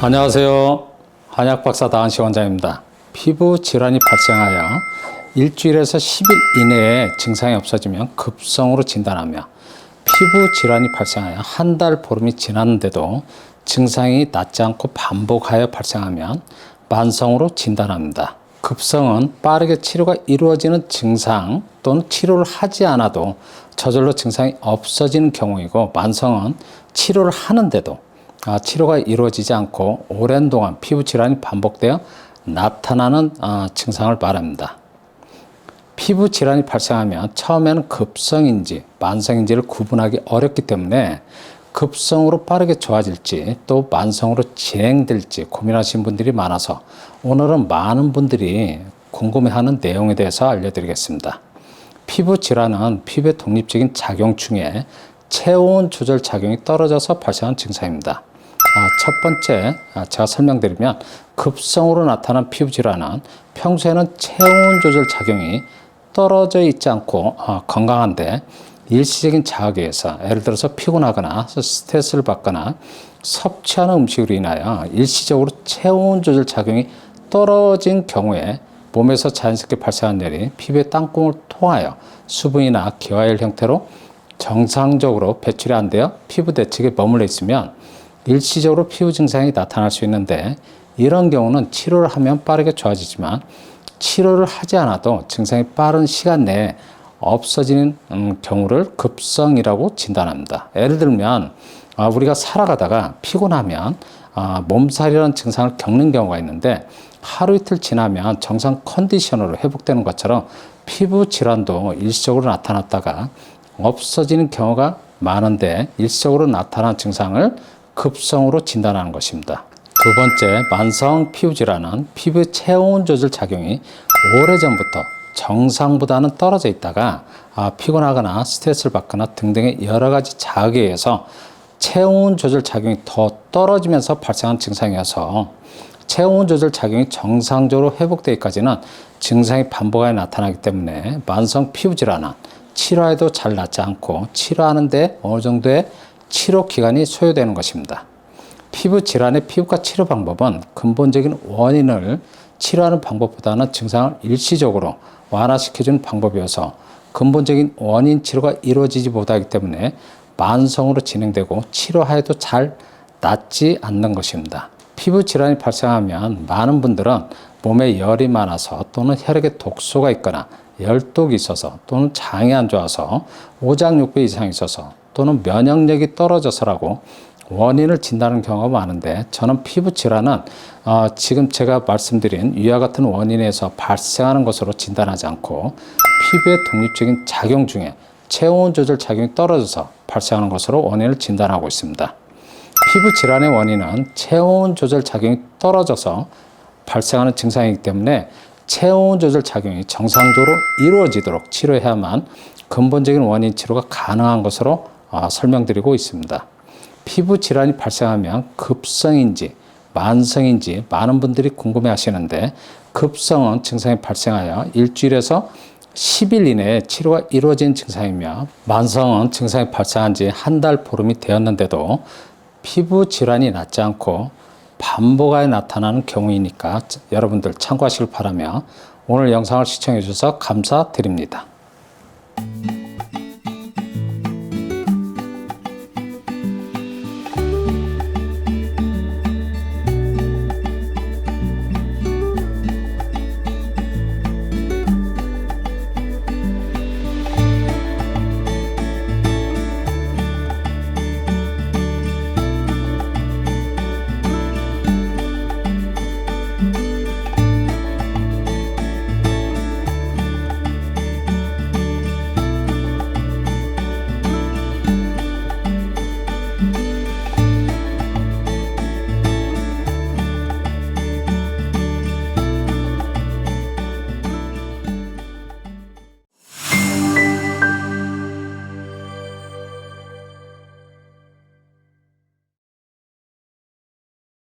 안녕하세요. 한약박사 다한시 원장입니다. 피부 질환이 발생하여 일주일에서 10일 이내에 증상이 없어지면 급성으로 진단하며, 피부 질환이 발생하여 한 달 보름이 지났는데도 증상이 낫지 않고 반복하여 발생하면 만성으로 진단합니다. 급성은 빠르게 치료가 이루어지는 증상 또는 치료를 하지 않아도 저절로 증상이 없어지는 경우이고, 만성은 치료를 하는데도 치료가 이루어지지 않고 오랜 동안 피부 질환이 반복되어 나타나는 증상을 말합니다. 피부 질환이 발생하면 처음에는 급성인지 만성인지를 구분하기 어렵기 때문에 급성으로 빠르게 좋아질지 또 만성으로 진행될지 고민하시는 분들이 많아서 오늘은 많은 분들이 궁금해하는 내용에 대해서 알려드리겠습니다. 피부 질환은 피부의 독립적인 작용 중에 체온 조절 작용이 떨어져서 발생한 증상입니다. 첫 번째 제가 설명드리면, 급성으로 나타난 피부 질환은 평소에는 체온 조절 작용이 떨어져 있지 않고 건강한데 일시적인 자극에 의해서, 예를 들어서 피곤하거나 스트레스를 받거나 섭취하는 음식으로 인하여 일시적으로 체온 조절 작용이 떨어진 경우에 몸에서 자연스럽게 발생한 열이 피부의 땅콩을 통하여 수분이나 기화열 형태로 정상적으로 배출이 안 되어 피부 대측에 머물러 있으면 일시적으로 피부 증상이 나타날 수 있는데, 이런 경우는 치료를 하면 빠르게 좋아지지만 치료를 하지 않아도 증상이 빠른 시간 내에 없어지는 경우를 급성이라고 진단합니다. 예를 들면 우리가 살아가다가 피곤하면 몸살이라는 증상을 겪는 경우가 있는데, 하루 이틀 지나면 정상 컨디션으로 회복되는 것처럼 피부 질환도 일시적으로 나타났다가 없어지는 경우가 많은데, 일시적으로 나타난 증상을 급성으로 진단하는 것입니다. 두 번째, 만성 피부 질환은 피부의 체온 조절 작용이 오래전부터 정상보다는 떨어져 있다가 피곤하거나 스트레스를 받거나 등등의 여러 가지 자극에 의해서 체온 조절 작용이 더 떨어지면서 발생한 증상이어서, 체온 조절 작용이 정상적으로 회복되기까지는 증상이 반복하여 나타나기 때문에 만성 피부 질환은 치료해도 잘 낫지 않고 치료하는데 어느 정도의 치료 기간이 소요되는 것입니다. 피부 질환의 피부과 치료 방법은 근본적인 원인을 치료하는 방법보다는 증상을 일시적으로 완화시켜주는 방법이어서 근본적인 원인 치료가 이루어지지 못하기 때문에 만성으로 진행되고 치료하여도 잘 낫지 않는 것입니다. 피부 질환이 발생하면 많은 분들은 몸에 열이 많아서 또는 혈액에 독소가 있거나 열독이 있어서 또는 장이 안 좋아서 오장육부 이상이 있어서 또는 면역력이 떨어져서라고 원인을 진단하는 경우가 많은데, 저는 피부 질환은 지금 제가 말씀드린 위와 같은 원인에서 발생하는 것으로 진단하지 않고 피부의 독립적인 작용 중에 체온 조절 작용이 떨어져서 발생하는 것으로 원인을 진단하고 있습니다. 피부 질환의 원인은 체온 조절 작용이 떨어져서 발생하는 증상이기 때문에 체온 조절 작용이 정상적으로 이루어지도록 치료해야만 근본적인 원인 치료가 가능한 것으로 설명드리고 있습니다. 피부 질환이 발생하면 급성인지 만성인지 많은 분들이 궁금해 하시는데, 급성은 증상이 발생하여 일주일에서 10일 이내에 치료가 이루어진 증상이며, 만성은 증상이 발생한 지 한 달 보름이 되었는데도 피부 질환이 낫지 않고 반복하여 나타나는 경우이니까 여러분들 참고하시길 바라며, 오늘 영상을 시청해 주셔서 감사드립니다.